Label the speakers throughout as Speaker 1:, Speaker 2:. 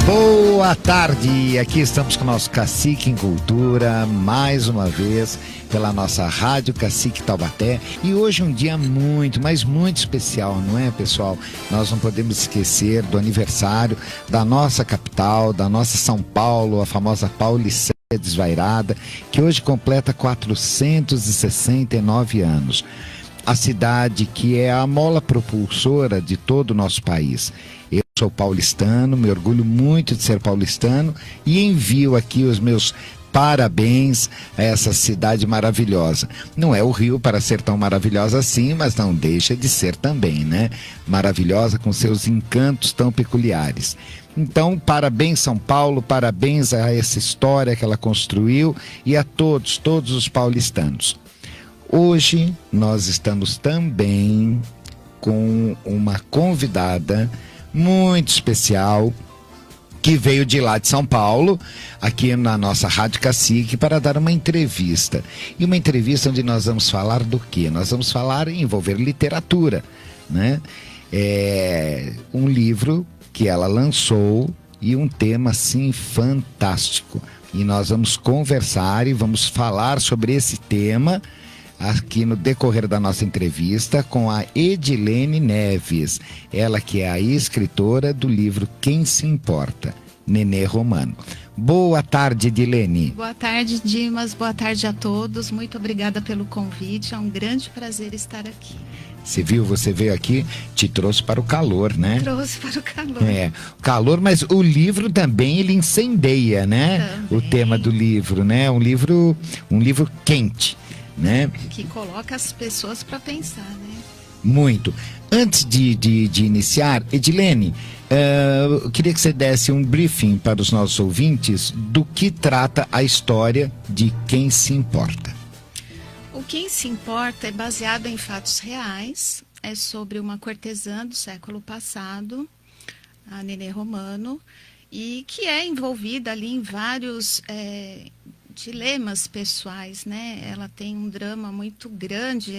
Speaker 1: Boa tarde, aqui estamos com o nosso Cacique em Cultura, mais uma vez, pela nossa Rádio Cacique Taubaté. E hoje é um dia muito, mas muito especial, não é, pessoal? Nós não podemos esquecer do aniversário da nossa capital, da nossa São Paulo, a famosa Paulicéia Desvairada, que hoje completa 469 anos. A cidade que é a mola propulsora de todo o nosso país. Eu sou paulistano, me orgulho muito de ser paulistano e envio aqui os meus parabéns a essa cidade maravilhosa. Não é o Rio para ser tão maravilhosa assim, mas não deixa de ser também, né? Maravilhosa com seus encantos tão peculiares. Então, parabéns São Paulo, parabéns a essa história que ela construiu e a todos os paulistanos. Hoje nós estamos também com uma convidada muito especial que veio de lá de São Paulo, aqui na nossa Rádio Cacique, para dar uma entrevista. E uma entrevista onde nós vamos falar do quê? Nós vamos falar em envolver literatura, né? Um livro que ela lançou e um tema assim fantástico. E nós vamos conversar e vamos falar sobre esse tema aqui no decorrer da nossa entrevista com a Edilene Neves, ela que é a escritora do livro Quem se Importa, Nenê Romano. Boa tarde, Edilene.
Speaker 2: Boa tarde, Dimas, boa tarde a todos, muito obrigada pelo convite, é um grande prazer estar aqui.
Speaker 1: Você viu, você veio aqui, te trouxe para o calor, né?
Speaker 2: Trouxe para o calor.
Speaker 1: Calor, mas o livro também, ele incendeia, né?
Speaker 2: Também.
Speaker 1: O tema do livro, né? Um livro quente, né?
Speaker 2: Que coloca as pessoas para pensar, né?
Speaker 1: Muito. Antes de iniciar, Edilene, eu queria que você desse um briefing para os nossos ouvintes do que trata a história de Quem se Importa.
Speaker 2: O Quem se Importa é baseado em fatos reais, é sobre uma cortesã do século passado, a Nenê Romano, e que é envolvida ali em vários dilemas pessoais, né? Ela tem um drama muito grande,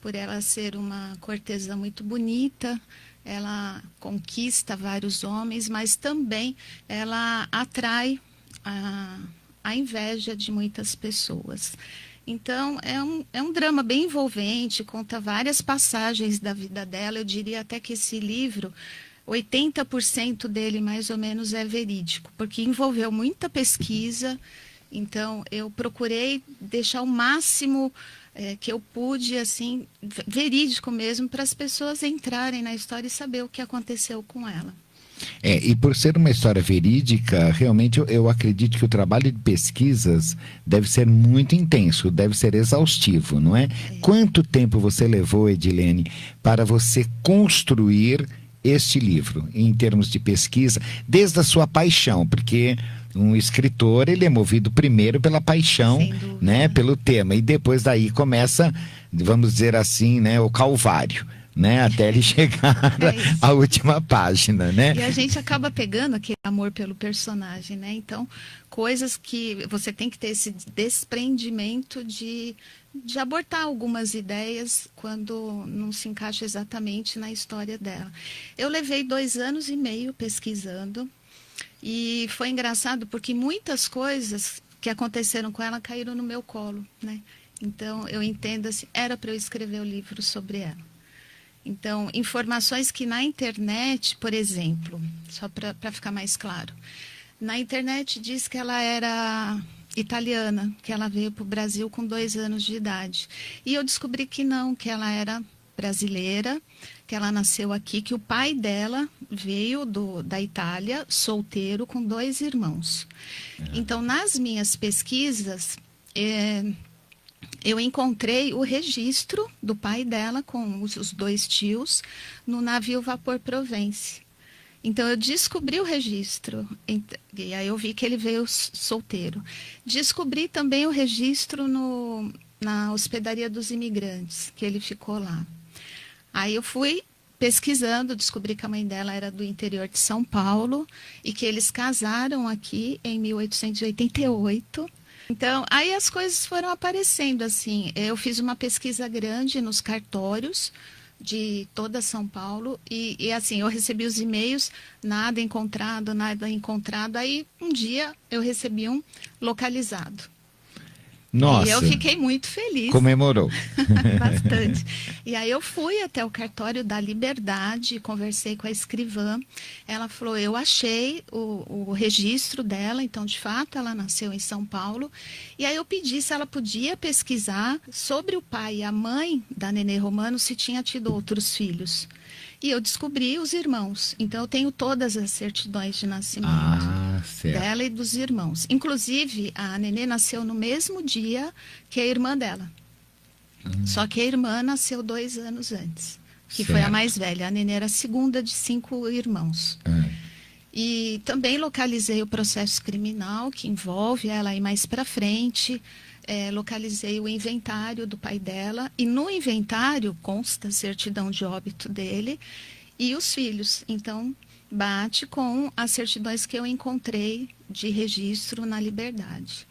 Speaker 2: por ela ser uma cortesã muito bonita, ela conquista vários homens, mas também ela atrai a inveja de muitas pessoas. Então, é um drama bem envolvente, conta várias passagens da vida dela. Eu diria até que esse livro, 80% dele mais ou menos é verídico, porque envolveu muita pesquisa. Então, eu procurei deixar o máximo que eu pude, assim, verídico mesmo, para as pessoas entrarem na história e saber o que aconteceu com ela.
Speaker 1: E por ser uma história verídica, realmente eu acredito que o trabalho de pesquisas deve ser muito intenso, deve ser exaustivo, não é? Quanto tempo você levou, Edilene, para você construir este livro, em termos de pesquisa, desde a sua paixão? Porque um escritor, ele é movido primeiro pela paixão, né, pelo tema, e depois daí começa, vamos dizer assim, né, o calvário, né, até ele chegar à última página, né?
Speaker 2: E a gente acaba pegando aquele amor pelo personagem, né? Então, coisas que você tem que ter esse desprendimento de abortar algumas ideias quando não se encaixa exatamente na história dela. Eu levei 2 anos e meio pesquisando e foi engraçado porque muitas coisas que aconteceram com ela caíram no meu colo, né? Então, eu entendo assim, era para eu escrever o livro sobre ela. Então, informações que na internet, por exemplo, só para ficar mais claro, na internet diz que ela era italiana, que ela veio para o Brasil com 2 anos de idade. E eu descobri que não, que ela era brasileira, que ela nasceu aqui, que o pai dela veio da Itália, solteiro, com 2 irmãos. Então, nas minhas pesquisas, eu encontrei o registro do pai dela com os 2 tios no navio Vapor Provence. Então, eu descobri o registro, e aí eu vi que ele veio solteiro. Descobri também o registro na Hospedaria dos Imigrantes, que ele ficou lá. Aí eu fui pesquisando, descobri que a mãe dela era do interior de São Paulo e que eles casaram aqui em 1888. Então, aí as coisas foram aparecendo, assim. Eu fiz uma pesquisa grande nos cartórios de toda São Paulo. E assim, eu recebi os e-mails, nada encontrado, nada encontrado. Aí um dia eu recebi um localizado.
Speaker 1: Nossa.
Speaker 2: E eu fiquei muito feliz.
Speaker 1: Comemorou.
Speaker 2: Bastante. E aí eu fui até o cartório da Liberdade, conversei com a escrivã. Ela falou, eu achei o registro dela, então de fato ela nasceu em São Paulo. E aí eu pedi se ela podia pesquisar sobre o pai e a mãe da Nenê Romano, se tinha tido outros filhos. E eu descobri os irmãos. Então eu tenho todas as certidões de nascimento
Speaker 1: certo.
Speaker 2: dela e dos irmãos. Inclusive, a Nenê nasceu no mesmo dia que a irmã dela. Só que a irmã nasceu 2 anos antes, que foi a mais velha. A Nenê era a segunda de 5 irmãos. E também localizei o processo criminal que envolve ela aí mais para frente. Localizei o inventário do pai dela. E no inventário consta a certidão de óbito dele e os filhos. Então, bate com as certidões que eu encontrei de registro na Liberdade.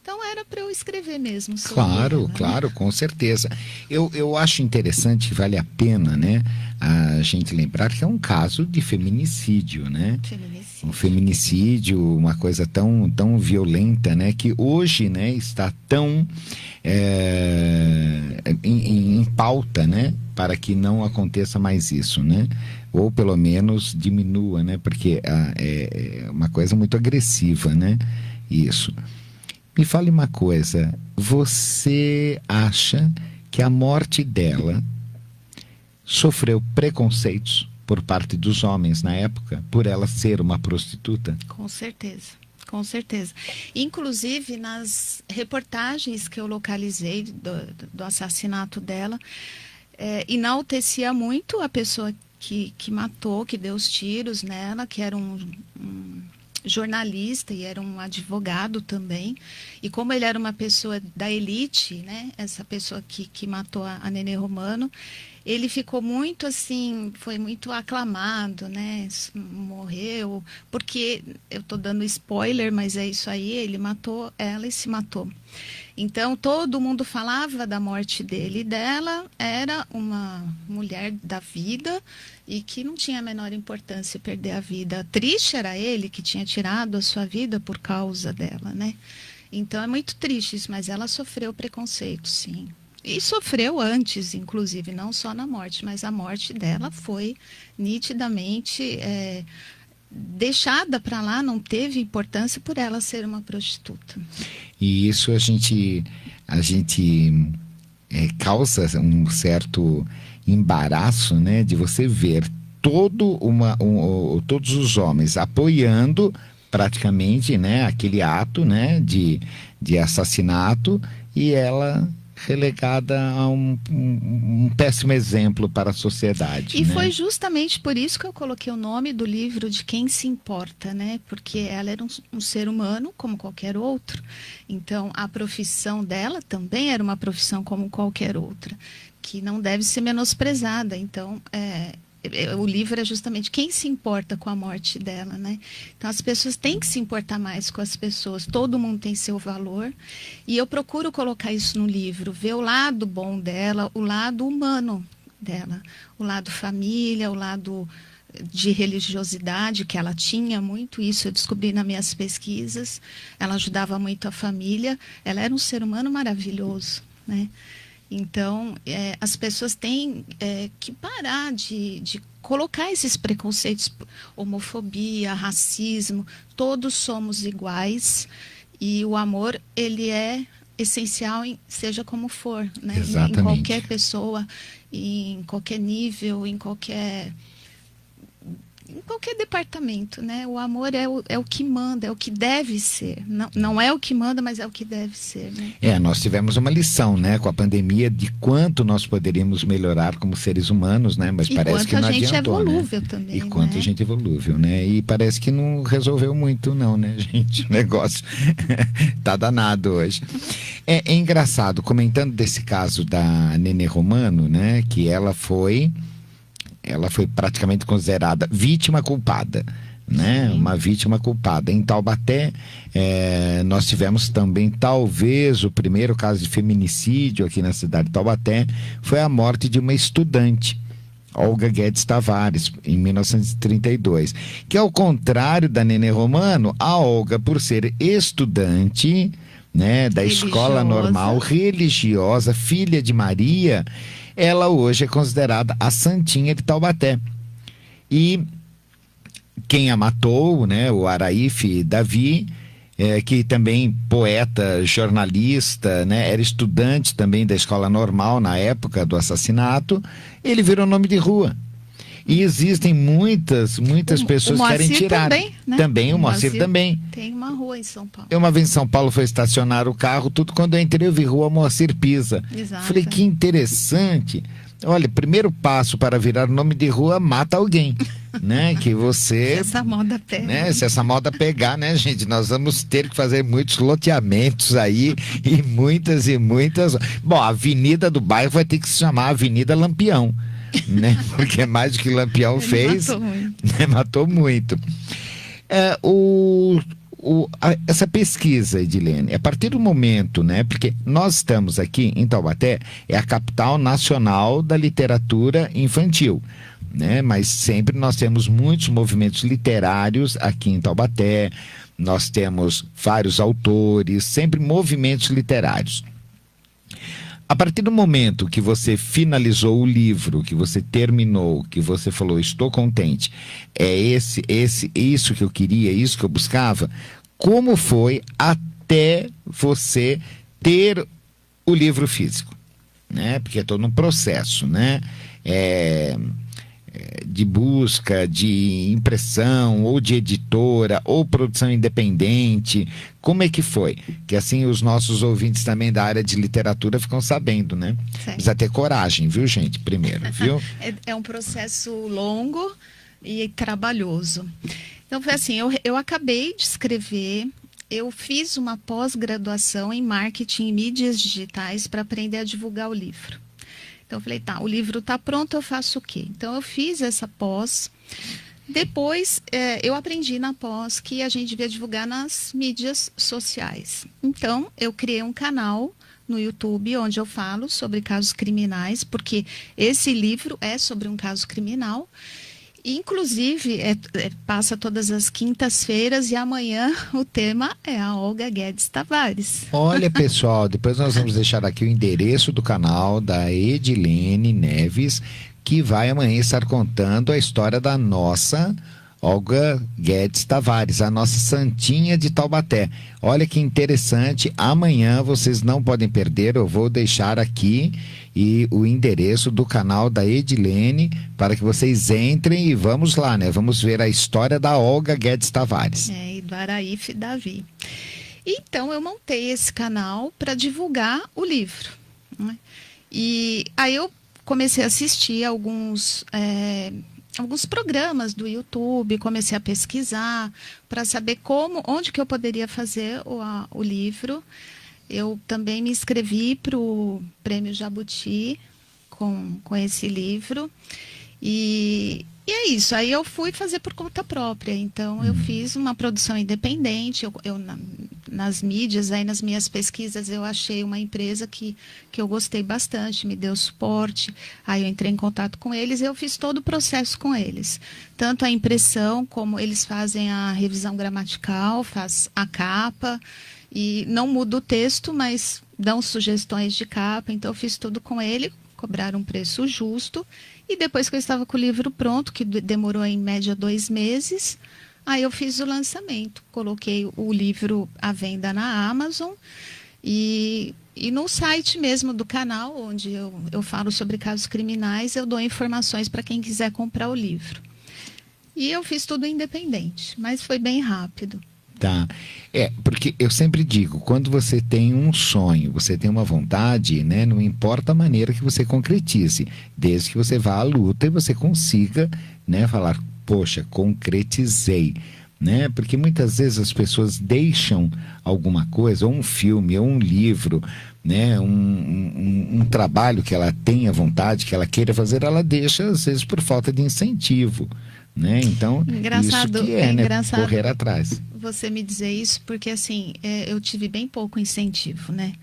Speaker 2: Então era para eu escrever mesmo sobre ela,
Speaker 1: Claro, com certeza. Eu acho interessante, que vale a pena, né, a gente lembrar que é um caso de feminicídio, né? Um feminicídio, uma coisa tão violenta, né, que hoje, né, está tão em pauta, né, para que não aconteça mais isso, né? Ou pelo menos diminua, né? Porque é uma coisa muito agressiva, né? Isso. Me fale uma coisa, você acha que a morte dela sofreu preconceitos por parte dos homens na época, por ela ser uma prostituta?
Speaker 2: Com certeza, com certeza. Inclusive, nas reportagens que eu localizei do assassinato dela, enaltecia muito a pessoa que matou, que deu os tiros nela, que era um jornalista e era um advogado também. E como ele era uma pessoa da elite, né, essa pessoa que matou a Nenê Romano, ele ficou muito assim, foi muito aclamado, né? Morreu, porque eu estou dando spoiler, mas é isso aí, ele matou ela e se matou. Então todo mundo falava da morte dele e dela, era uma mulher da vida e que não tinha a menor importância perder a vida. Triste era ele que tinha tirado a sua vida por causa dela, né? Então é muito triste isso, mas ela sofreu preconceito, sim. E sofreu antes, inclusive, não só na morte, mas a morte dela foi nitidamente deixada para lá, não teve importância por ela ser uma prostituta.
Speaker 1: E isso a gente causa um certo embaraço, né, de você ver todos os homens apoiando praticamente, né, aquele ato, né, de assassinato, e ela relegada a um péssimo exemplo para a sociedade.
Speaker 2: E
Speaker 1: né?
Speaker 2: foi justamente por isso que eu coloquei o nome do livro de Quem se Importa, né? Porque ela era um ser humano como qualquer outro. Então, a profissão dela também era uma profissão como qualquer outra, que não deve ser menosprezada. Então, o livro é justamente quem se importa com a morte dela, né? Então as pessoas têm que se importar mais com as pessoas, todo mundo tem seu valor, e eu procuro colocar isso no livro, ver o lado bom dela, o lado humano dela, o lado família, o lado de religiosidade, que ela tinha muito isso, eu descobri nas minhas pesquisas, ela ajudava muito a família, ela era um ser humano maravilhoso, né? Então, as pessoas têm que parar de colocar esses preconceitos, homofobia, racismo, todos somos iguais e o amor, ele é essencial, seja como for, né?
Speaker 1: Exatamente.
Speaker 2: Em qualquer pessoa, em qualquer nível, em qualquer departamento, né? O amor é o que manda, é o que deve ser. Não é o que manda, mas é o que deve ser, né?
Speaker 1: Nós tivemos uma lição, né, com a pandemia, de quanto nós poderíamos melhorar como seres humanos, né? Mas parece que não adiantou,
Speaker 2: né? E quanto a gente é volúvel,
Speaker 1: né?
Speaker 2: também,
Speaker 1: E quanto
Speaker 2: né?
Speaker 1: a gente é volúvel, né? E parece que não resolveu muito não, né, gente? O negócio tá danado hoje. É engraçado, comentando desse caso da Nenê Romano, né, que ela foi praticamente considerada vítima culpada, né?
Speaker 2: Sim.
Speaker 1: Uma vítima culpada. Em Taubaté, nós tivemos também, talvez, o primeiro caso de feminicídio aqui na cidade de Taubaté, foi a morte de uma estudante, Olga Guedes Tavares, em 1932. Que ao contrário da Nenê Romano, a Olga, por ser estudante, né, da escola normal, religiosa, filha de Maria, ela hoje é considerada a santinha de Taubaté. E quem a matou, né, o Araífe Davi, que também poeta, jornalista, né, era estudante também da escola normal na época do assassinato, ele virou nome de rua. E existem muitas pessoas que querem tirar.
Speaker 2: Também, né?
Speaker 1: Também, o Moacir também.
Speaker 2: Tem uma rua em São Paulo.
Speaker 1: Eu uma vez em São Paulo fui estacionar o carro, tudo, quando eu entrei eu vi Rua Moacir Pisa.
Speaker 2: Exato.
Speaker 1: Falei, que interessante. Olha, primeiro passo para virar nome de rua, mata alguém, né? Que você...
Speaker 2: Se essa moda pega.
Speaker 1: Né? Se essa moda pegar, né, gente? Nós vamos ter que fazer muitos loteamentos aí e muitas... Bom, a avenida do bairro vai ter que se chamar Avenida Lampião, né? Porque mais do que Lampião
Speaker 2: Ele
Speaker 1: fez...
Speaker 2: matou muito.
Speaker 1: Né? Matou muito. Essa pesquisa, Edilene, a partir do momento, né, porque nós estamos aqui em Taubaté, é a capital nacional da literatura infantil, né, mas sempre nós temos muitos movimentos literários aqui em Taubaté, nós temos vários autores, sempre movimentos literários. A partir do momento que você finalizou o livro, que você terminou, que você falou, estou contente, é isso que eu queria, isso que eu buscava, como foi até você ter o livro físico, né? Porque é todo um processo, né? De busca, de impressão, ou de editora, ou produção independente. Como é que foi? Que assim os nossos ouvintes também da área de literatura ficam sabendo, né?
Speaker 2: Certo.
Speaker 1: Precisa ter coragem, viu, gente? Primeiro, viu?
Speaker 2: É um processo longo e trabalhoso. Então foi assim, eu acabei de escrever, eu fiz uma pós-graduação em marketing e mídias digitais para aprender a divulgar o livro. Então eu falei, tá, o livro está pronto, eu faço o quê? Então eu fiz essa pós. Depois eu aprendi na pós que a gente devia divulgar nas mídias sociais. Então eu criei um canal no YouTube onde eu falo sobre casos criminais, porque esse livro é sobre um caso criminal. Inclusive, passa todas as quintas-feiras e amanhã o tema é a Olga Guedes Tavares.
Speaker 1: Olha, pessoal, depois nós vamos deixar aqui o endereço do canal da Edilene Neves, que vai amanhã estar contando a história da nossa Olga Guedes Tavares, a nossa santinha de Taubaté. Olha que interessante, amanhã vocês não podem perder, eu vou deixar aqui o endereço do canal da Edilene para que vocês entrem e vamos lá, né? Vamos ver a história da Olga Guedes Tavares.
Speaker 2: E do Araífe Davi. Então eu montei esse canal para divulgar o livro, né? E aí eu comecei a assistir alguns programas do YouTube, comecei a pesquisar para saber onde que eu poderia fazer o livro. Eu também me inscrevi para o Prêmio Jabuti com esse livro. E é isso. Aí eu fui fazer por conta própria. Então, eu fiz uma produção independente. Nas mídias, aí nas minhas pesquisas, eu achei uma empresa que eu gostei bastante, me deu suporte. Aí eu entrei em contato com eles e eu fiz todo o processo com eles. Tanto a impressão, como eles fazem a revisão gramatical, faz a capa. E não muda o texto, mas dão sugestões de capa. Então, eu fiz tudo com ele, cobraram um preço justo. E depois que eu estava com o livro pronto, que demorou em média 2 meses, aí eu fiz o lançamento. Coloquei o livro à venda na Amazon e no site mesmo do canal, onde eu falo sobre casos criminais, eu dou informações para quem quiser comprar o livro. E eu fiz tudo independente, mas foi bem rápido.
Speaker 1: Tá. Porque eu sempre digo, quando você tem um sonho, você tem uma vontade, né, não importa a maneira que você concretize, desde que você vá à luta e você consiga, né, falar, poxa, concretizei, né? Porque muitas vezes as pessoas deixam alguma coisa, ou um filme, ou um livro, né, um trabalho que ela tenha vontade, que ela queira fazer, ela deixa, às vezes, por falta de incentivo. Né? Então,
Speaker 2: engraçado,
Speaker 1: isso que né? Correr atrás.
Speaker 2: Você me dizer isso, porque assim, eu tive bem pouco incentivo, né?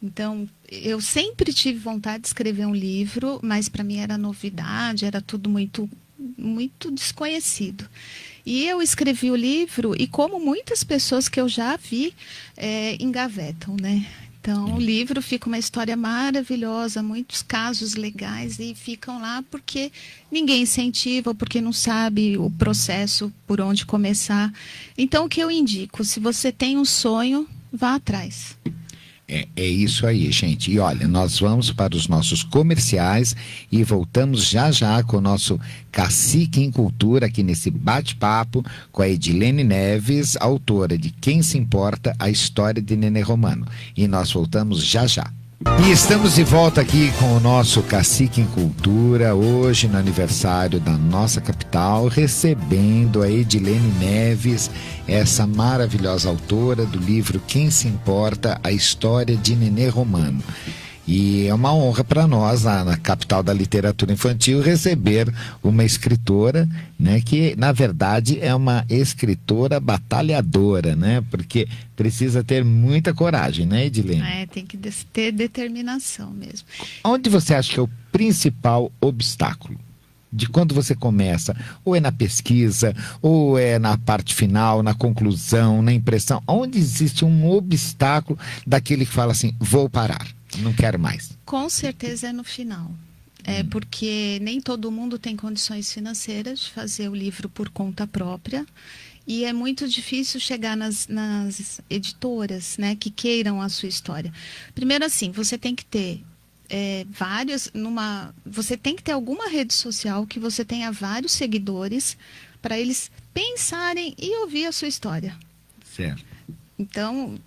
Speaker 2: Então, eu sempre tive vontade de escrever um livro, mas para mim era novidade, era tudo muito, muito desconhecido. E eu escrevi o livro e como muitas pessoas que eu já vi engavetam, né? Então, o livro fica uma história maravilhosa, muitos casos legais e ficam lá porque ninguém incentiva, porque não sabe o processo por onde começar. Então, o que eu indico, se você tem um sonho, vá atrás.
Speaker 1: É isso aí, gente. E olha, nós vamos para os nossos comerciais e voltamos já já com o nosso Cacique em Cultura, aqui nesse bate-papo com a Edilene Neves, autora de Quem se Importa, a história de Nenê Romano. E nós voltamos já já. E estamos de volta aqui com o nosso Cacique em Cultura, hoje no aniversário da nossa capital, recebendo a Edilene Neves, essa maravilhosa autora do livro Quem se Importa, a história de Nenê Romano. E é uma honra para nós, na capital da literatura infantil, receber uma escritora, né, que, na verdade, é uma escritora batalhadora, né? Porque precisa ter muita coragem, né, Edilene?
Speaker 2: Tem que ter determinação mesmo.
Speaker 1: Onde você acha que é o principal obstáculo? De quando você começa? Ou é na pesquisa, ou é na parte final, na conclusão, na impressão? Onde existe um obstáculo daquele que fala assim, vou parar? Não quero mais.
Speaker 2: Com certeza é no final. Porque nem todo mundo tem condições financeiras de fazer o livro por conta própria. E é muito difícil chegar nas editoras, né, que queiram a sua história. Primeiro assim, você tem que ter você tem que ter alguma rede social que você tenha vários seguidores para eles pensarem e ouvir a sua história.
Speaker 1: Certo.
Speaker 2: Então,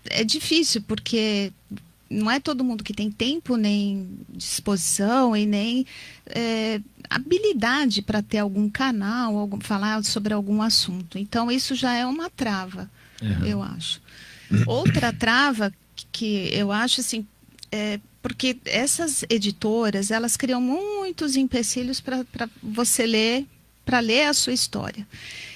Speaker 2: é difícil porque não é todo mundo que tem tempo, nem disposição e nem habilidade para ter algum canal, falar sobre algum assunto. Então, isso já é uma trava, eu acho. Outra trava que eu acho assim, porque essas editoras, elas criam muitos empecilhos para você ler, para ler a sua história.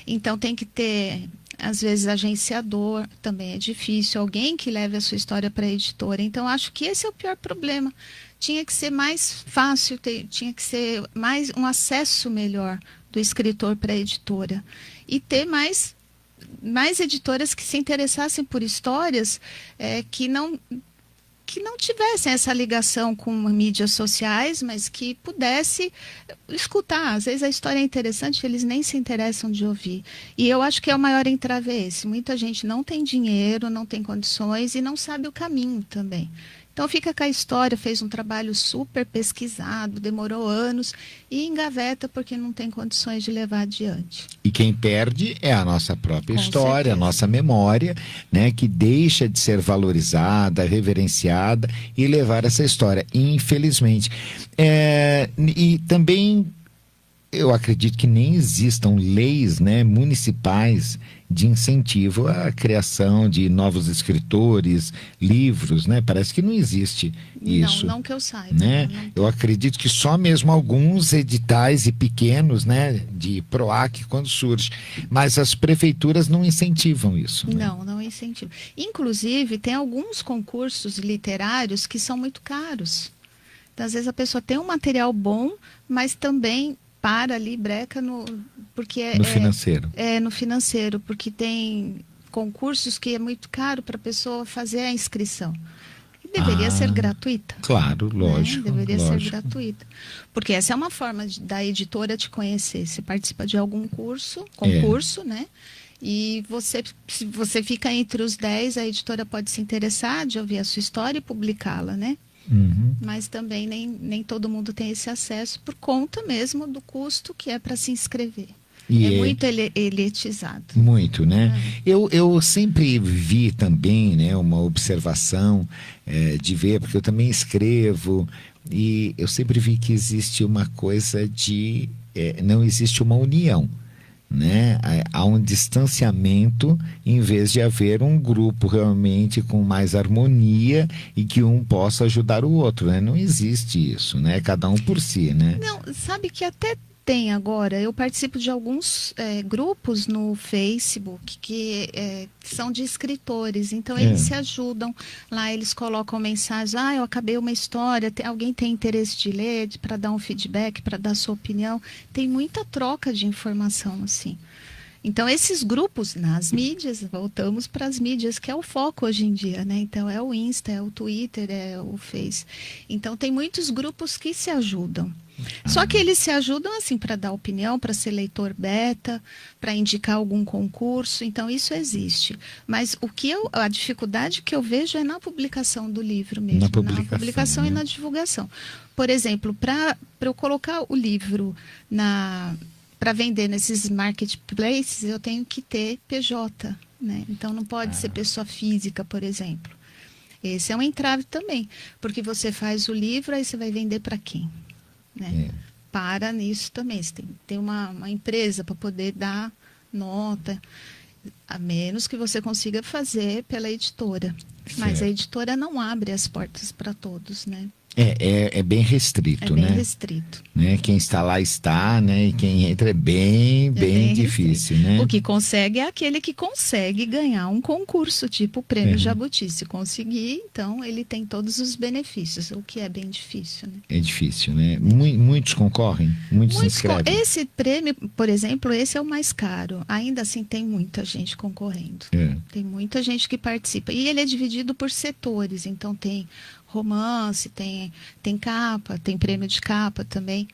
Speaker 2: Então, tem que ter, às vezes, agenciador, também é difícil, alguém que leve a sua história para a editora. Então, acho que esse é o pior problema. Tinha que ser mais fácil, tinha que ser mais um acesso melhor do escritor para a editora. E ter mais editoras que se interessassem por histórias que não tivessem essa ligação com mídias sociais, mas que pudesse escutar. Às vezes a história é interessante, eles nem se interessam de ouvir. E eu acho que é o maior entrave esse. Muita gente não tem dinheiro, não tem condições e não sabe o caminho também. Então fica com a história, fez um trabalho super pesquisado, demorou anos e engaveta porque não tem condições de levar adiante.
Speaker 1: E quem perde é a nossa própria
Speaker 2: Com
Speaker 1: história,
Speaker 2: certeza.
Speaker 1: a nossa memória, né, que deixa de ser valorizada, reverenciada e levar essa história, infelizmente. E também eu acredito que nem existam leis, né, municipais de incentivo à criação de novos escritores, livros, né? Parece que não existe isso.
Speaker 2: Não que eu saiba.
Speaker 1: Né?
Speaker 2: Não.
Speaker 1: Eu acredito que só mesmo alguns editais e pequenos, né, de PROAC quando surge, mas as prefeituras não incentivam isso. Né?
Speaker 2: Não incentivam. Inclusive, tem alguns concursos literários que são muito caros. Então, às vezes a pessoa tem um material bom, mas também para ali, breca porque
Speaker 1: no financeiro.
Speaker 2: No financeiro, porque tem concursos que é muito caro para a pessoa fazer a inscrição. E deveria ser gratuita.
Speaker 1: Claro, lógico.
Speaker 2: Né? Deveria
Speaker 1: lógico.
Speaker 2: ser gratuita. Porque essa é uma forma da editora te conhecer. Você participa de algum concurso, né? E se você fica entre os 10, a editora pode se interessar de ouvir a sua história e publicá-la, né?
Speaker 1: Uhum.
Speaker 2: Mas também nem todo mundo tem esse acesso por conta mesmo do custo que é para se inscrever. É muito elitizado.
Speaker 1: Muito, né? Eu sempre vi também, né, uma observação de ver, porque eu também escrevo, e eu sempre vi que existe uma coisa de... não existe uma união. Né? Há um distanciamento em vez de haver um grupo realmente com mais harmonia e que um possa ajudar o outro, né? Não existe isso, né? Cada um por si, né?
Speaker 2: Não, sabe que até tem agora, eu participo de alguns grupos no Facebook que são de escritores, então eles se ajudam, lá eles colocam mensagens, eu acabei uma história, alguém tem interesse de ler, para dar um feedback, para dar sua opinião, tem muita troca de informação assim. Então, esses grupos nas mídias, voltamos para as mídias, que é o foco hoje em dia, né? Então, é o Insta, é o Twitter, é o Face. Então, tem muitos grupos que se ajudam. Só que eles se ajudam, assim, para dar opinião, para ser leitor beta, para indicar algum concurso. Então, isso existe. Mas a dificuldade que eu vejo é na publicação do livro mesmo. Na publicação né? E na divulgação. Por exemplo, para eu colocar o livro para vender nesses marketplaces, eu tenho que ter PJ, né? Então, não pode ser pessoa física, por exemplo. Esse é um entrave também, porque você faz o livro, aí você vai vender para quem? Né? Para nisso também. Você tem que ter uma empresa para poder dar nota, a menos que você consiga fazer pela editora. Certo. Mas a editora não abre as portas para todos, né?
Speaker 1: É bem restrito, né?
Speaker 2: É bem restrito.
Speaker 1: Né? Quem está lá está, né? E quem entra é bem difícil, né?
Speaker 2: O que consegue é aquele que consegue ganhar um concurso, tipo o Prêmio Jabuti. Se conseguir, então ele tem todos os benefícios, o que é bem difícil, né?
Speaker 1: É difícil, né? Muitos concorrem, muitos se inscrevem.
Speaker 2: Esse prêmio, por exemplo, esse é o mais caro. Ainda assim tem muita gente concorrendo. Tem muita gente que participa. E ele é dividido por setores, então tem romance, tem capa, tem prêmio de capa também.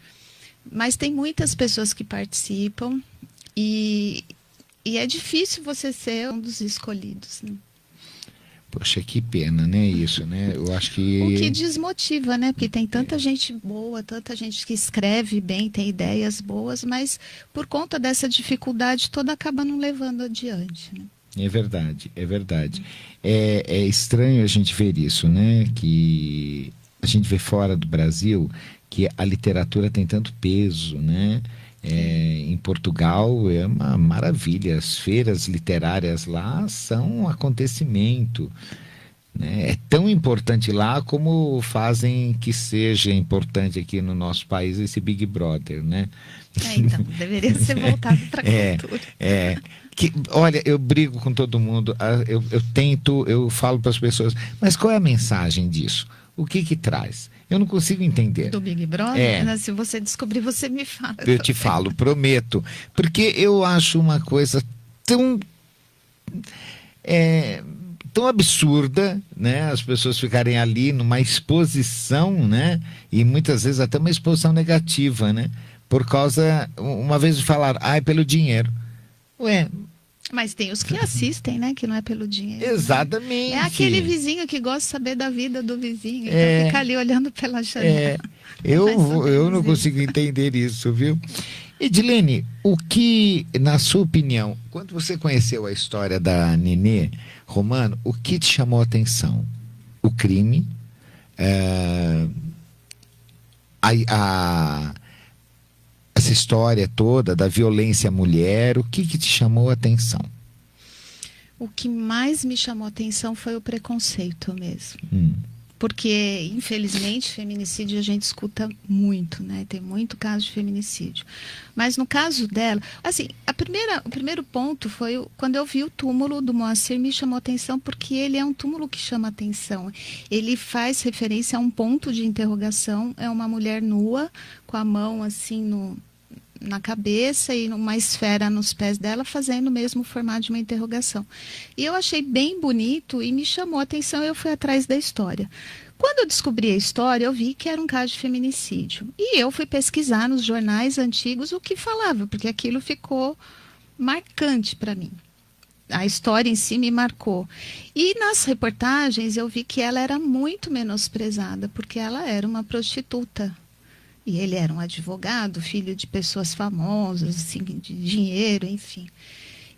Speaker 2: Mas tem muitas pessoas que participam e é difícil você ser um dos escolhidos, né?
Speaker 1: Poxa, que pena, né, isso, né? Eu acho que...
Speaker 2: O que desmotiva, né? Porque tem tanta gente boa, tanta gente que escreve bem, tem ideias boas, mas por conta dessa dificuldade toda acaba não levando adiante, né?
Speaker 1: É verdade, é verdade. É estranho a gente ver isso, né? Que a gente vê fora do Brasil que a literatura tem tanto peso, né? Em Portugal é uma maravilha. As feiras literárias lá são um acontecimento, né? É tão importante lá como fazem que seja importante aqui no nosso país esse Big Brother, né?
Speaker 2: Então, deveria ser voltado para a cultura.
Speaker 1: Olha, eu brigo com todo mundo, eu falo para as pessoas, mas qual é a mensagem disso? O que traz? Eu não consigo entender.
Speaker 2: Do Big Brother? Se você descobrir, você me fala.
Speaker 1: Eu te falo, prometo. Porque eu acho uma coisa tão absurda, né? As pessoas ficarem ali numa exposição, né? E muitas vezes até uma exposição negativa, né? Por causa, uma vez falaram, é pelo dinheiro.
Speaker 2: Mas tem os que assistem, né? Que não é pelo dinheiro.
Speaker 1: Exatamente.
Speaker 2: Né? É aquele vizinho que gosta de saber da vida do vizinho. Então fica ali olhando pela janela.
Speaker 1: Eu não consigo entender isso, viu? Edilene, o que, na sua opinião, quando você conheceu a história da Nenê Romano, o que te chamou a atenção? O crime? Essa história toda da violência à mulher, o que te chamou a atenção?
Speaker 2: O que mais me chamou a atenção foi o preconceito mesmo. Porque, infelizmente, feminicídio a gente escuta muito, né? Tem muito caso de feminicídio. Mas no caso dela, assim, o primeiro ponto foi quando eu vi o túmulo do Moacir, me chamou a atenção porque ele é um túmulo que chama atenção. Ele faz referência a um ponto de interrogação, é uma mulher nua, com a mão assim na cabeça e uma esfera nos pés dela, fazendo o mesmo formato de uma interrogação. E eu achei bem bonito e me chamou a atenção e eu fui atrás da história. Quando eu descobri a história, eu vi que era um caso de feminicídio. E eu fui pesquisar nos jornais antigos o que falava, porque aquilo ficou marcante para mim. A história em si me marcou. E nas reportagens eu vi que ela era muito menosprezada, porque ela era uma prostituta. E ele era um advogado, filho de pessoas famosas, assim, de dinheiro, enfim.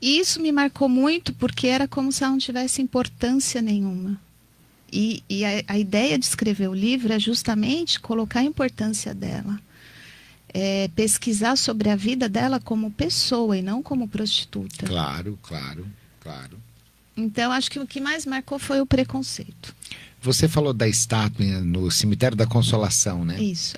Speaker 2: E isso me marcou muito porque era como se ela não tivesse importância nenhuma. E a ideia de escrever o livro é justamente colocar a importância dela. Pesquisar sobre a vida dela como pessoa e não como prostituta.
Speaker 1: Claro.
Speaker 2: Então, acho que o que mais marcou foi o preconceito.
Speaker 1: Você falou da estátua no Cemitério da Consolação, né?
Speaker 2: Isso,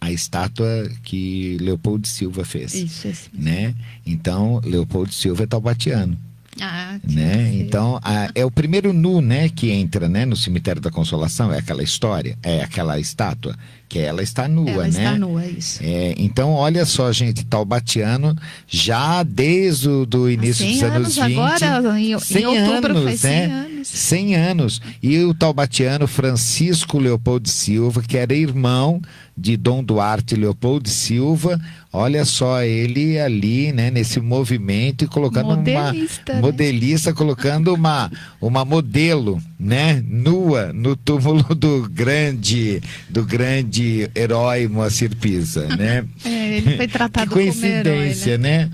Speaker 1: a estátua que Leopoldo Silva fez.
Speaker 2: Isso, esse mesmo.
Speaker 1: Né? Então, Leopoldo Silva é taubatiano.
Speaker 2: Ah,
Speaker 1: Né?
Speaker 2: sim.
Speaker 1: Então, é o primeiro nu, né, que entra, né, no cemitério da Consolação, é aquela história, é aquela estátua, que ela está nua,
Speaker 2: Ela
Speaker 1: né?
Speaker 2: está nua, isso.
Speaker 1: Então, olha só, gente, taubatiano, já desde o início dos anos 20.
Speaker 2: Agora, em
Speaker 1: 100
Speaker 2: outubro
Speaker 1: anos,
Speaker 2: faz 100
Speaker 1: né?
Speaker 2: anos.
Speaker 1: 100 anos. E o taubatiano Francisco Leopoldo Silva, que era irmão de Dom Duarte Leopoldo Silva, olha só, ele ali, né, nesse movimento e colocando
Speaker 2: Modelista, né?
Speaker 1: modelista, colocando uma modelo, né, nua no túmulo do grande herói Moacir Pisa, né?
Speaker 2: Ele foi tratado
Speaker 1: Que
Speaker 2: como
Speaker 1: coincidência,
Speaker 2: herói, né?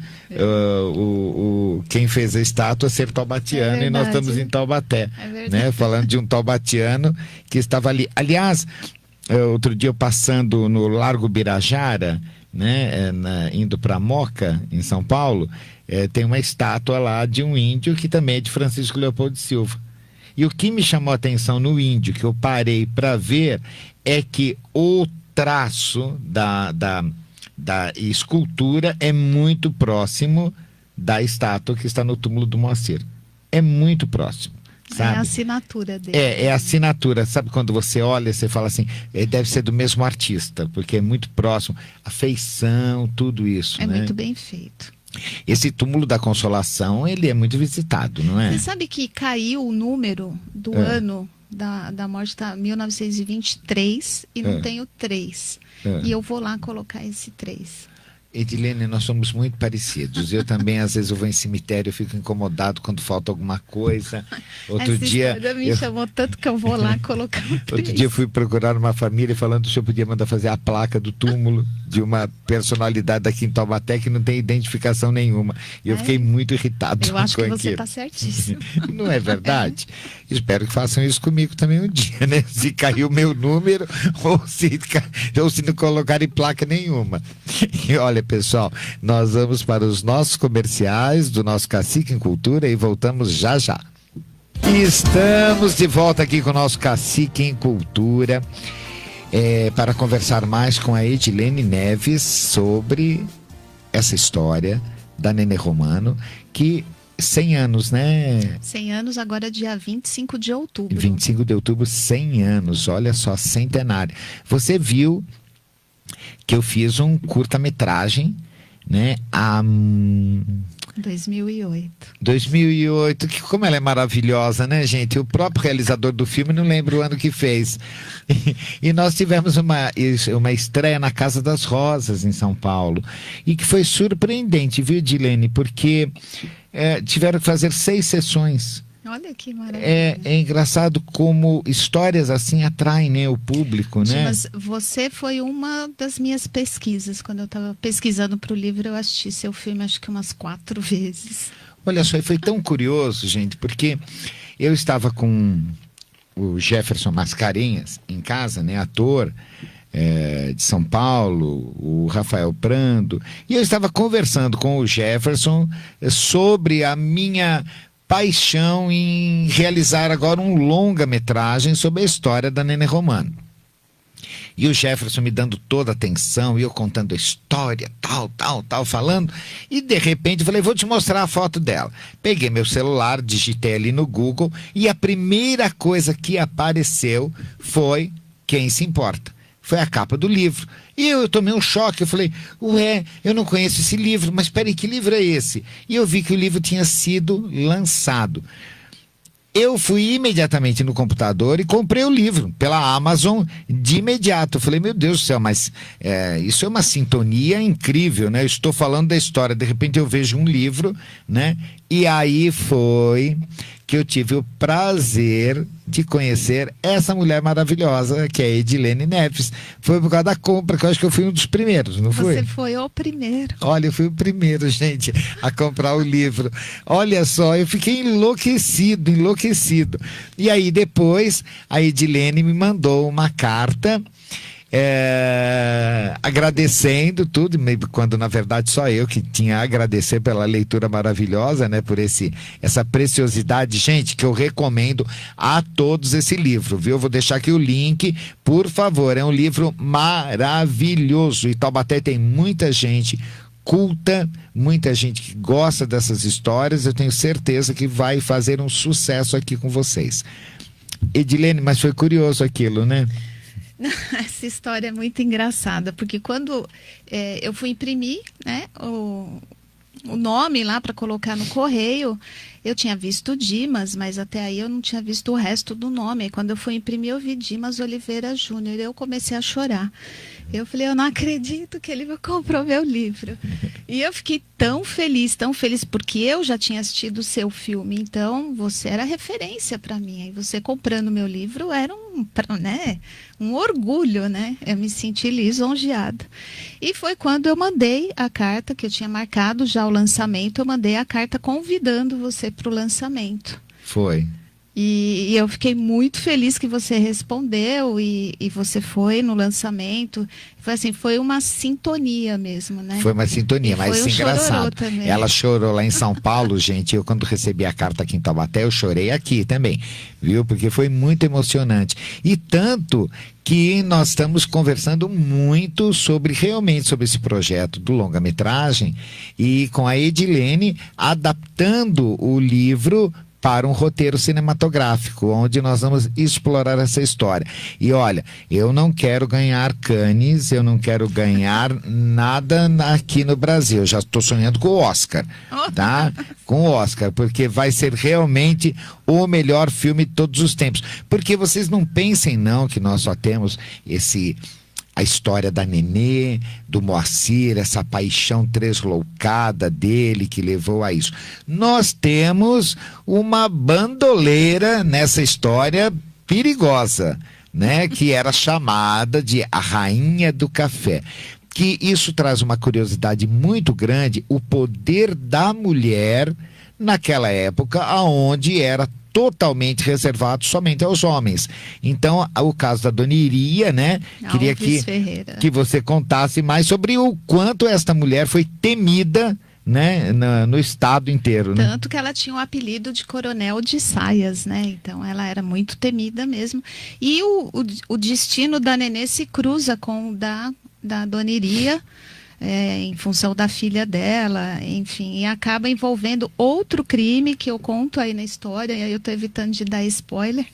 Speaker 1: Quem fez a estátua ser taubatiano,
Speaker 2: É
Speaker 1: e nós
Speaker 2: verdade.
Speaker 1: estamos em Taubaté,
Speaker 2: É verdade.
Speaker 1: né? Falando de um taubatiano que estava ali. Aliás, outro dia eu passando no Largo Birajara, né, indo para Moca, em São Paulo, tem uma estátua lá de um índio que também é de Francisco Leopoldo Silva. E o que me chamou a atenção no índio, que eu parei para ver, é que o traço da escultura é muito próximo da estátua que está no túmulo do Moacir. É muito próximo, sabe?
Speaker 2: É a assinatura dele.
Speaker 1: É a assinatura. Sabe quando você olha, você fala assim, deve ser do mesmo artista, porque é muito próximo. A feição, tudo isso,
Speaker 2: É
Speaker 1: né?
Speaker 2: muito bem feito.
Speaker 1: Esse túmulo da Consolação, ele é muito visitado, não é?
Speaker 2: Você sabe que caiu o número do ano da morte, tá 1923, e não tem o 3. E eu vou lá colocar esse 3.
Speaker 1: Edilene, nós somos muito parecidos. Eu também, às vezes, eu vou em cemitério, eu fico incomodado quando falta alguma coisa. Outro
Speaker 2: Essa
Speaker 1: dia
Speaker 2: história me chamou tanto que eu vou lá colocar o 3.
Speaker 1: Outro dia eu fui procurar uma família falando se eu podia mandar fazer a placa do túmulo de uma personalidade daqui em Taubaté que não tem identificação nenhuma. E eu fiquei muito irritado
Speaker 2: Eu acho
Speaker 1: com
Speaker 2: que você
Speaker 1: aquilo.
Speaker 2: está certíssimo.
Speaker 1: Não é verdade? Espero que façam isso comigo também um dia, né? Se caiu o meu número ou se não colocarem placa nenhuma. E olha, pessoal, nós vamos para os nossos comerciais do nosso Cacique em Cultura e voltamos já já. E estamos de volta aqui com o nosso Cacique em Cultura para conversar mais com a Edilene Neves sobre essa história da Nenê Romano, que 100 anos, né?
Speaker 2: 100 anos agora, dia 25 de outubro.
Speaker 1: 25 de outubro, 100 anos, olha só, centenário. Você viu que eu fiz um curta-metragem, né? 2008, que como ela é maravilhosa, né, gente? O próprio realizador do filme não lembra o ano que fez. E nós tivemos uma estreia na Casa das Rosas, em São Paulo, e que foi surpreendente, viu, Edilene? Porque tiveram que fazer 6 sessões.
Speaker 2: Olha que maravilha.
Speaker 1: É engraçado como histórias assim atraem, né, o público, né?
Speaker 2: Mas você foi uma das minhas pesquisas. Quando eu estava pesquisando para o livro, eu assisti seu filme acho que umas 4 vezes.
Speaker 1: Olha só, e foi tão curioso, gente, porque eu estava com o Jefferson Mascarenhas em casa, né, ator de São Paulo, o Rafael Prando, e eu estava conversando com o Jefferson sobre a minha paixão em realizar agora um longa-metragem sobre a história da Nenê Romano. E o Jefferson me dando toda a atenção, e eu contando a história, tal, falando, e de repente eu falei, vou te mostrar a foto dela. Peguei meu celular, digitei ali no Google, e a primeira coisa que apareceu foi Quem Se Importa. Foi a capa do livro. E eu tomei um choque, eu falei, eu não conheço esse livro, mas peraí, que livro é esse? E eu vi que o livro tinha sido lançado. Eu fui imediatamente no computador e comprei o livro pela Amazon de imediato. Eu falei, meu Deus do céu, mas isso é uma sintonia incrível, né? Eu estou falando da história, de repente eu vejo um livro, né? E aí foi que eu tive o prazer de conhecer essa mulher maravilhosa, que é a Edilene Neves. Foi por causa da compra, que eu acho que eu fui um dos primeiros, não foi?
Speaker 2: Você foi o primeiro.
Speaker 1: Olha, eu fui o primeiro, gente, a comprar o livro. Olha só, eu fiquei enlouquecido. E aí depois a Edilene me mandou uma carta agradecendo tudo, quando na verdade só eu que tinha a agradecer pela leitura maravilhosa, né, por essa preciosidade, gente, que eu recomendo a todos esse livro, viu? Vou deixar aqui o link, por favor, é um livro maravilhoso. E Taubaté tem muita gente culta, muita gente que gosta dessas histórias, eu tenho certeza que vai fazer um sucesso aqui com vocês. Edilene, mas foi curioso aquilo, né?
Speaker 2: Essa história é muito engraçada, porque quando eu fui imprimir, né, o nome lá para colocar no correio, eu tinha visto Dimas, mas até aí eu não tinha visto o resto do nome. Aí quando eu fui imprimir, eu vi Dimas Oliveira Júnior, e eu comecei a chorar. Eu falei, eu não acredito que ele comprou meu livro. E eu fiquei tão feliz, porque eu já tinha assistido o seu filme, então você era referência para mim. E você comprando meu livro era um orgulho, né? Eu me senti lisonjeada. E foi quando eu mandei a carta, que eu tinha marcado já o lançamento, eu mandei a carta convidando você para o lançamento.
Speaker 1: Foi.
Speaker 2: E eu fiquei muito feliz que você respondeu e você foi no lançamento. Foi assim, foi uma sintonia mesmo, né?
Speaker 1: Foi uma sintonia, mas
Speaker 2: foi
Speaker 1: engraçado.
Speaker 2: Também.
Speaker 1: Ela chorou lá em São Paulo, gente. Eu, quando recebi a carta aqui em Taubaté, eu chorei aqui também, viu? Porque foi muito emocionante. E tanto que nós estamos conversando muito realmente sobre esse projeto do longa-metragem e com a Edilene adaptando o livro para um roteiro cinematográfico, onde nós vamos explorar essa história. E olha, eu não quero ganhar Cannes, eu não quero ganhar nada aqui no Brasil. Eu já estou sonhando com o Oscar, tá? Com o Oscar, porque vai ser realmente o melhor filme de todos os tempos. Porque vocês não pensem não que nós só temos a história da Nenê, do Moacir, essa paixão tresloucada dele que levou a isso. Nós temos uma bandoleira nessa história perigosa, né? Que era chamada de a Rainha do Café. Que isso traz uma curiosidade muito grande, o poder da mulher naquela época, aonde era totalmente reservado somente aos homens. Então, o caso da Dona Iria, né? Queria que você contasse mais sobre o quanto esta mulher foi temida, né, no estado inteiro, né?
Speaker 2: Tanto que ela tinha o apelido de Coronel de Saias, né? Então ela era muito temida mesmo. E o destino da Nenê se cruza com o da Dona Iria, em função da filha dela, enfim, e acaba envolvendo outro crime que eu conto aí na história, e aí eu estou evitando de dar spoiler,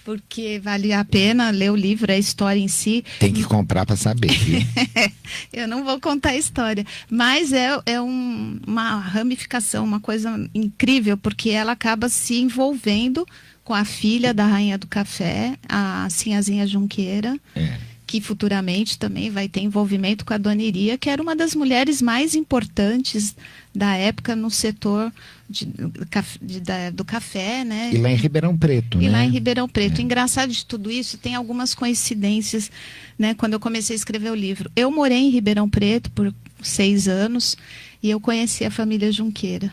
Speaker 2: porque vale a pena ler o livro, a história em si.
Speaker 1: Tem que comprar para saber, viu?
Speaker 2: Eu não vou contar a história, mas uma ramificação, uma coisa incrível, porque ela acaba se envolvendo com a filha da Rainha do Café, a Sinhazinha Junqueira, que futuramente também vai ter envolvimento com a Dona Iria, que era uma das mulheres mais importantes da época no setor do café, né?
Speaker 1: E lá em Ribeirão Preto,
Speaker 2: E
Speaker 1: né?
Speaker 2: lá em Ribeirão Preto. Engraçado de tudo isso, tem algumas coincidências, né? Quando eu comecei a escrever o livro. Eu morei em Ribeirão Preto por 6 anos e eu conheci a família Junqueira.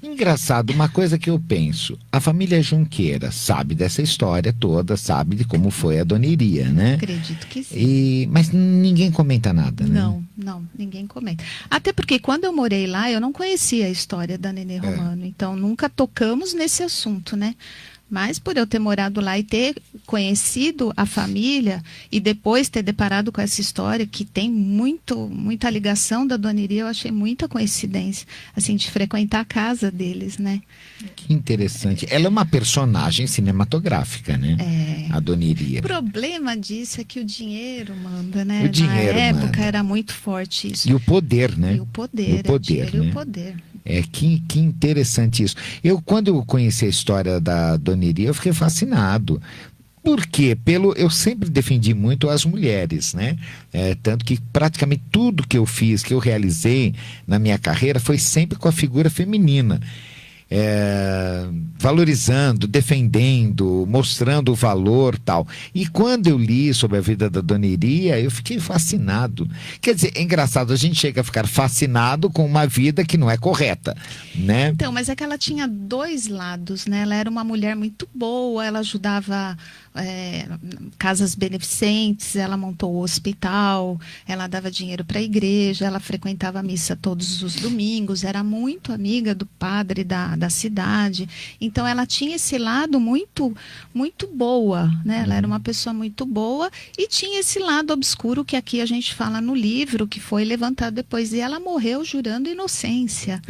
Speaker 1: Engraçado, uma coisa que eu penso, a família Junqueira sabe dessa história toda, sabe de como foi a Dona Iria, né?
Speaker 2: Acredito que sim.
Speaker 1: Mas ninguém comenta nada, né?
Speaker 2: Não, ninguém comenta. Até porque quando eu morei lá, eu não conhecia a história da Nenê Romano, então nunca tocamos nesse assunto, né? Mas por eu ter morado lá e ter conhecido a família e depois ter deparado com essa história que tem muita ligação da Dona Iria, eu achei muita coincidência, assim, de frequentar a casa deles, né?
Speaker 1: Que interessante. Ela é uma personagem cinematográfica, né? A Dona Iria.
Speaker 2: O problema disso é que o dinheiro manda, né?
Speaker 1: O dinheiro
Speaker 2: Na época
Speaker 1: manda.
Speaker 2: era muito forte isso.
Speaker 1: E o poder, né?
Speaker 2: E o poder,
Speaker 1: né?
Speaker 2: E o poder.
Speaker 1: Que interessante isso. Quando eu conheci a história da Dona Iria, eu fiquei fascinado. Por quê? Eu sempre defendi muito as mulheres, né? Tanto que praticamente tudo que eu fiz, que eu realizei na minha carreira, foi sempre com a figura feminina. Valorizando, defendendo, mostrando o valor, tal. E quando eu li sobre a vida da Dona Iria, eu fiquei fascinado. Quer dizer, é engraçado, a gente chega a ficar fascinado com uma vida que não é correta, né?
Speaker 2: Então, mas é que ela tinha 2 lados, né? Ela era uma mulher muito boa, ela ajudava casas beneficentes, ela montou o hospital, ela dava dinheiro para a igreja, ela frequentava a missa todos os domingos, era muito amiga do padre da cidade. Então ela tinha esse lado muito, muito boa, né? Ela era uma pessoa muito boa e tinha esse lado obscuro que aqui a gente fala no livro, que foi levantado depois. E ela morreu jurando inocência,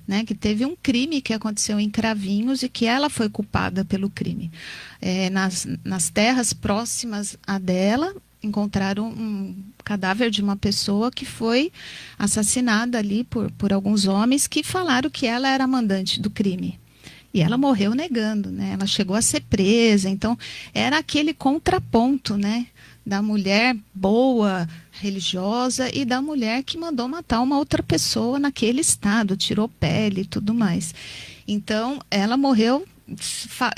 Speaker 2: né? Que teve um crime que aconteceu em Cravinhos e que ela foi culpada pelo crime. Nas terras próximas a dela, encontraram um cadáver de uma pessoa que foi assassinada ali por alguns homens que falaram que ela era a mandante do crime. E ela morreu negando, né? Ela chegou a ser presa. Então, era aquele contraponto, né? Da mulher boa, religiosa, e da mulher que mandou matar uma outra pessoa naquele estado, tirou pele e tudo mais. Então, ela morreu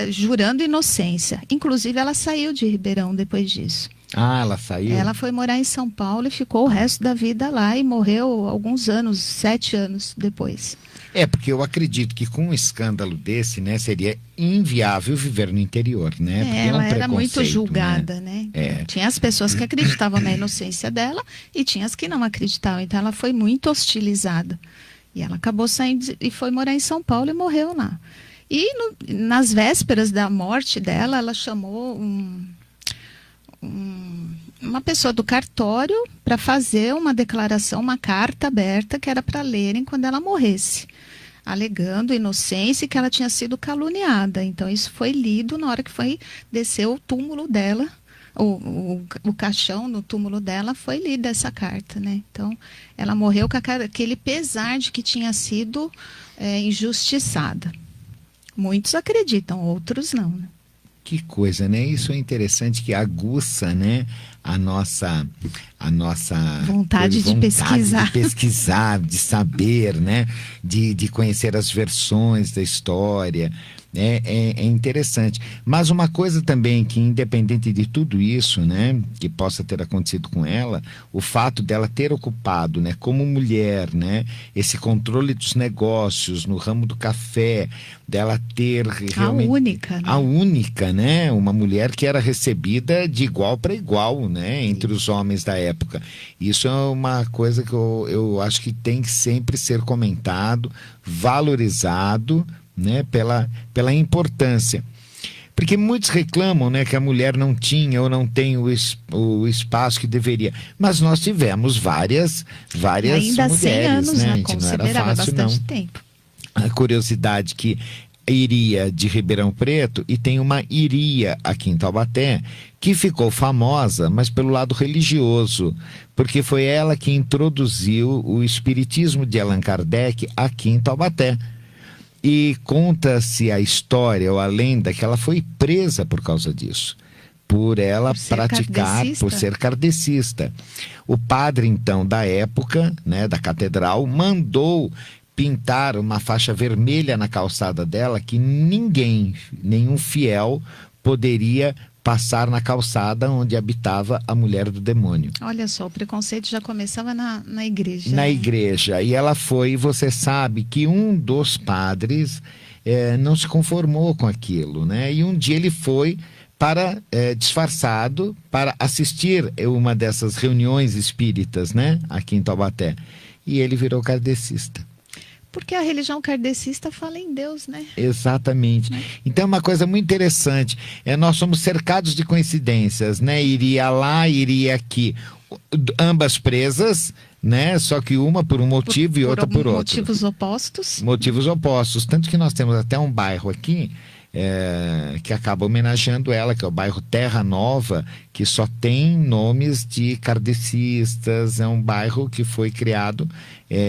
Speaker 2: jurando inocência. Inclusive, ela saiu de Ribeirão depois disso.
Speaker 1: Ah, ela saiu?
Speaker 2: Ela foi morar em São Paulo e ficou o resto da vida lá e morreu alguns anos, 7 anos depois.
Speaker 1: Porque eu acredito que com um escândalo desse, né, seria inviável viver no interior, né? Porque
Speaker 2: ela era muito
Speaker 1: preconceito,
Speaker 2: julgada, né? Tinha as pessoas que acreditavam na inocência dela e tinha as que não acreditavam. Então ela foi muito hostilizada. E ela acabou saindo e foi morar em São Paulo e morreu lá. E nas vésperas da morte dela, ela chamou uma pessoa do cartório para fazer uma declaração, uma carta aberta que era para lerem quando ela morresse, alegando inocência e que ela tinha sido caluniada. Então isso foi lido na hora que foi descer o túmulo dela, o caixão no túmulo dela, foi lida essa carta, né? Então ela morreu com aquele pesar de que tinha sido injustiçada. Muitos acreditam, outros não, né?
Speaker 1: Que coisa, né? Isso é interessante, que aguça, né, a nossa
Speaker 2: vontade de
Speaker 1: pesquisar, de saber, né, de conhecer as versões da história. É interessante. Mas uma coisa também que, independente de tudo isso, né, que possa ter acontecido com ela, o fato dela ter ocupado, né, como mulher, né, esse controle dos negócios no ramo do café, dela ter realmente a única, né, uma mulher que era recebida de igual para igual, né, entre os homens da época. Isso é uma coisa que eu acho que tem que sempre ser comentado, valorizado, né, pela importância. Porque muitos reclamam, né, que a mulher não tinha ou não tem o espaço que deveria. Mas nós tivemos várias
Speaker 2: ainda
Speaker 1: mulheres,
Speaker 2: 100 anos,
Speaker 1: né?
Speaker 2: Não era fácil, bastante tempo.
Speaker 1: A curiosidade que Iria de Ribeirão Preto, e tem uma Iria aqui em Taubaté, que ficou famosa, mas pelo lado religioso, porque foi ela que introduziu o espiritismo de Allan Kardec aqui em Taubaté. E conta-se a história ou a lenda que ela foi presa por causa disso, por ela praticar, por ser kardecista. O padre, então, da época, né, da catedral, mandou pintar uma faixa vermelha na calçada dela, que nenhum fiel poderia passar na calçada onde habitava a mulher do demônio.
Speaker 2: Olha só, o preconceito já começava na igreja.
Speaker 1: Na igreja. E ela foi, você sabe que um dos padres não se conformou com aquilo, né? E um dia ele foi disfarçado para assistir uma dessas reuniões espíritas, né? Aqui em Taubaté. E ele virou kardecista.
Speaker 2: Porque a religião kardecista fala em Deus, né?
Speaker 1: Exatamente. Então é uma coisa muito interessante. Nós somos cercados de coincidências, né? Iria lá, iria aqui. Ambas presas, né? Só que uma por um motivo e outra por outro.
Speaker 2: Motivos opostos.
Speaker 1: Motivos opostos. Tanto que nós temos até um bairro aqui que acaba homenageando ela, que é o bairro Terra Nova, que só tem nomes de kardecistas. É um bairro que foi criado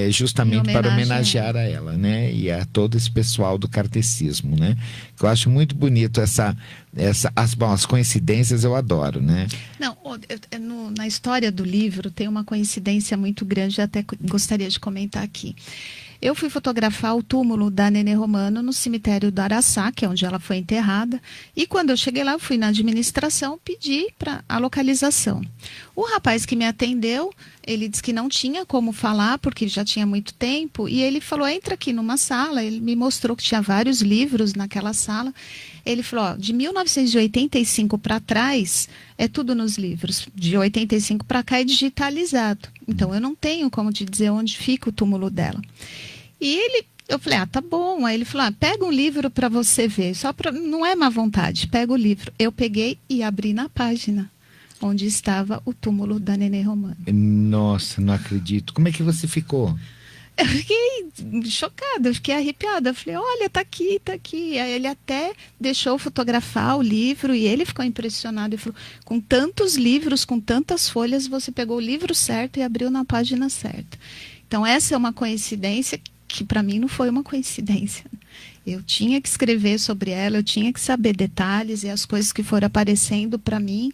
Speaker 1: justamente para homenagear a ela, né? E a todo esse pessoal do kardecismo, né? Eu acho muito bonito as coincidências, eu adoro, né?
Speaker 2: Não, na história do livro tem uma coincidência muito grande, até gostaria de comentar aqui. Eu fui fotografar o túmulo da Nenê Romano no cemitério do Araçá, que é onde ela foi enterrada. E quando eu cheguei lá, eu fui na administração pedir a localização. O rapaz que me atendeu, ele disse que não tinha como falar, porque já tinha muito tempo, e ele falou, entra aqui numa sala, ele me mostrou que tinha vários livros naquela sala. Ele falou, ó, de 1985 para trás, é tudo nos livros. De 85 para cá é digitalizado. Então, eu não tenho como te dizer onde fica o túmulo dela. Eu falei, tá bom. Aí ele falou, pega um livro para você ver. Não é má vontade, pega o livro. Eu peguei e abri na página onde estava o túmulo da Nenê Romano.
Speaker 1: Nossa, não acredito. Como é que você ficou?
Speaker 2: Eu fiquei chocada, eu fiquei arrepiada. Eu falei, olha, tá aqui, tá aqui. Aí ele até deixou fotografar o livro e ele ficou impressionado. Ele falou, com tantos livros, com tantas folhas, você pegou o livro certo e abriu na página certa. Então, essa é uma coincidência que para mim não foi uma coincidência. Eu tinha que escrever sobre ela, eu tinha que saber detalhes, e as coisas que foram aparecendo para mim,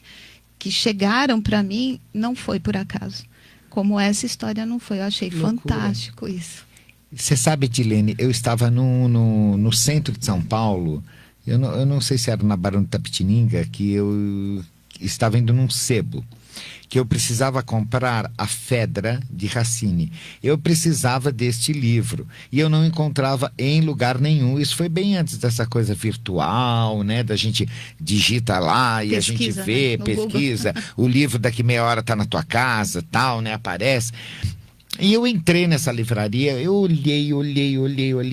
Speaker 2: que chegaram para mim, não foi por acaso. Como essa história não foi. Eu achei fantástico isso.
Speaker 1: Você sabe, Edilene, eu estava no centro de São Paulo, eu não sei se era na Barão de Itapetininga, que eu estava indo num sebo, que eu precisava comprar a Fedra de Racine. Eu precisava deste livro e eu não encontrava em lugar nenhum. Isso foi bem antes dessa coisa virtual, né? Da gente digita lá e pesquisa, a gente vê, né? Pesquisa. O livro daqui meia hora está na tua casa, tal, né? Aparece. E eu entrei nessa livraria, eu olhei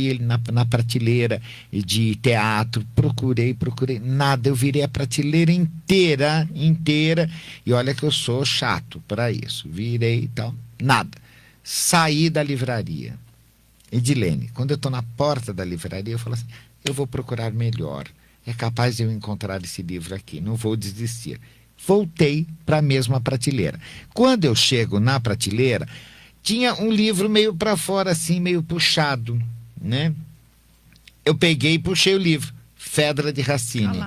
Speaker 1: ele na prateleira de teatro, procurei, nada, eu virei a prateleira inteira, e olha que eu sou chato para isso, virei e tal, nada. Saí da livraria. Edilene, quando eu estou na porta da livraria, eu falo assim, eu vou procurar melhor, é capaz de eu encontrar esse livro aqui, não vou desistir. Voltei para a mesma prateleira. Quando eu chego na prateleira, tinha um livro meio para fora, assim, meio puxado, né? Eu peguei e puxei o livro, Fedra de Racine.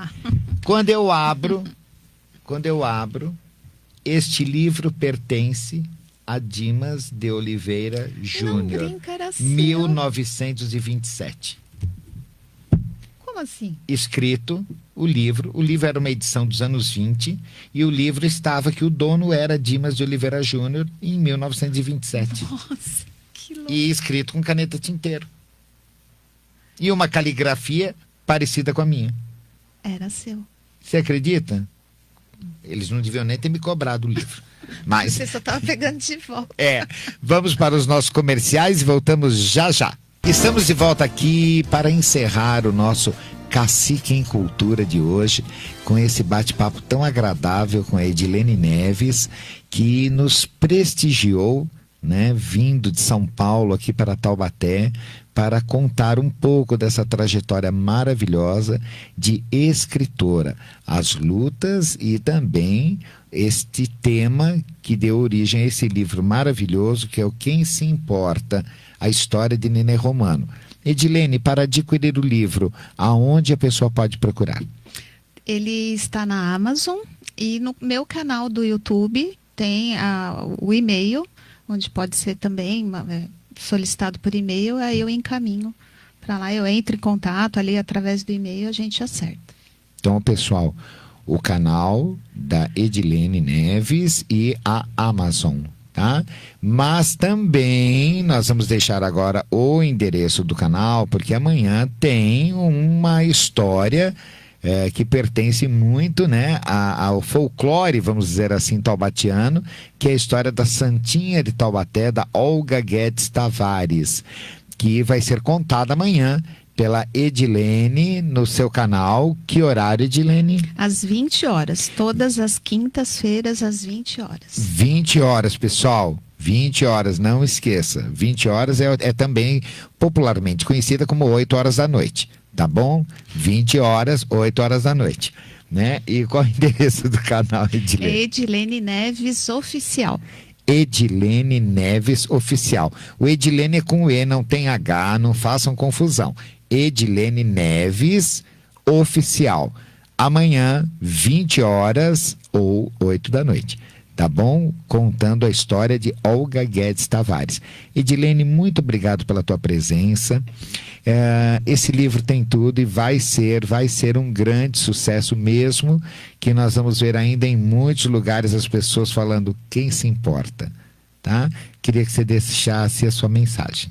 Speaker 1: Quando eu abro, este livro pertence a Dimas de Oliveira Júnior, 1927.
Speaker 2: Como assim?
Speaker 1: Escrito o livro era uma edição dos anos 20, e o livro estava que o dono era Dimas de Oliveira Júnior em 1927.
Speaker 2: Nossa, que louco.
Speaker 1: E escrito com caneta tinteiro. E uma caligrafia parecida com a minha.
Speaker 2: Era seu.
Speaker 1: Você acredita? Eles não deviam nem ter me cobrado o livro. Mas
Speaker 2: você só estava pegando de volta.
Speaker 1: Vamos para os nossos comerciais e voltamos já já. Estamos de volta aqui para encerrar o nosso Cacique em Cultura de hoje, com esse bate-papo tão agradável com a Edilene Neves, que nos prestigiou, né, vindo de São Paulo aqui para Taubaté, para contar um pouco dessa trajetória maravilhosa de escritora, as lutas e também este tema que deu origem a esse livro maravilhoso, que é o Quem Se Importa, a história de Nenê Romano. Edilene, para adquirir o livro, aonde a pessoa pode procurar?
Speaker 2: Ele está na Amazon e no meu canal do YouTube tem o e-mail, onde pode ser também solicitado por e-mail, aí eu encaminho para lá, eu entro em contato ali através do e-mail, a gente acerta.
Speaker 1: Então, pessoal, o canal da Edilene Neves e a Amazon, tá? Mas também nós vamos deixar agora o endereço do canal, porque amanhã tem uma história que pertence muito, né, ao folclore, vamos dizer assim, taubatiano, que é a história da Santinha de Taubaté, da Olga Guedes Tavares, que vai ser contada amanhã pela Edilene no seu canal. Que horário, Edilene?
Speaker 2: Às 20 horas, todas as quintas-feiras às 20 horas.
Speaker 1: 20 horas, pessoal. 20 horas, não esqueça. 20 horas é também popularmente conhecida como 8 horas da noite. Tá bom? 20 horas, 8 horas da noite. Né? E qual é o endereço do canal, Edilene?
Speaker 2: Edilene Neves Oficial.
Speaker 1: Edilene Neves Oficial. O Edilene é com E, não tem H, não façam confusão. Edilene Neves Oficial. Amanhã, 20 horas ou 8 da noite. tá bom? Contando a história de Olga Guedes Tavares. Edilene, muito obrigado pela tua presença. Esse livro tem tudo e vai ser um grande sucesso mesmo, que nós vamos ver ainda em muitos lugares as pessoas falando quem se importa, tá? Queria que você deixasse a sua mensagem.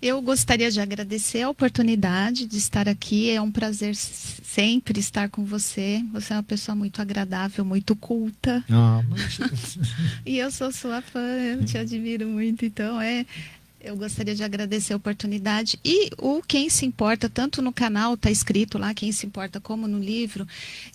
Speaker 2: Eu gostaria de agradecer a oportunidade de estar aqui. É um prazer sempre estar com você. Você é uma pessoa muito agradável, muito culta. E eu sou sua fã, eu te admiro muito. Então, eu gostaria de agradecer a oportunidade. E o Quem Se Importa, tanto no canal, está escrito lá, Quem Se Importa, como no livro,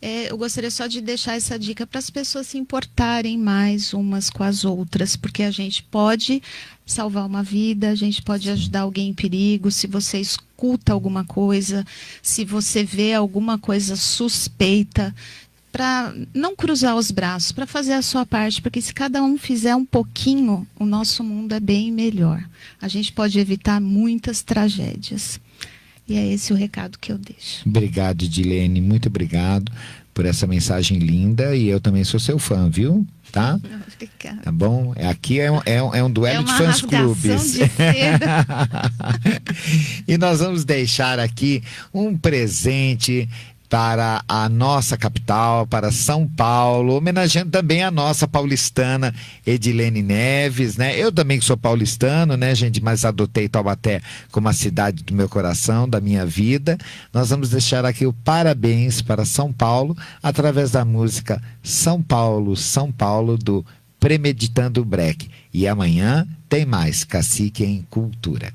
Speaker 2: eu gostaria só de deixar essa dica para as pessoas se importarem mais umas com as outras, porque a gente pode salvar uma vida, a gente pode ajudar alguém em perigo. Se você escuta alguma coisa, se você vê alguma coisa suspeita, para não cruzar os braços, para fazer a sua parte, porque se cada um fizer um pouquinho, o nosso mundo é bem melhor. A gente pode evitar muitas tragédias. E é esse o recado que eu deixo.
Speaker 1: Obrigado, Edilene, muito obrigado por essa mensagem linda, e eu também sou seu fã, viu? Tá?
Speaker 2: Obrigada.
Speaker 1: Tá bom? Aqui é um duelo de fãs clubes.
Speaker 2: De seda.
Speaker 1: E nós vamos deixar aqui um presente para a nossa capital, para São Paulo, homenageando também a nossa paulistana Edilene Neves, né? Eu também sou paulistano, né, gente? Mas adotei Taubaté como a cidade do meu coração, da minha vida. Nós vamos deixar aqui o parabéns para São Paulo, através da música São Paulo, São Paulo, do Premeditando o Breck. E amanhã tem mais Cacique em Cultura.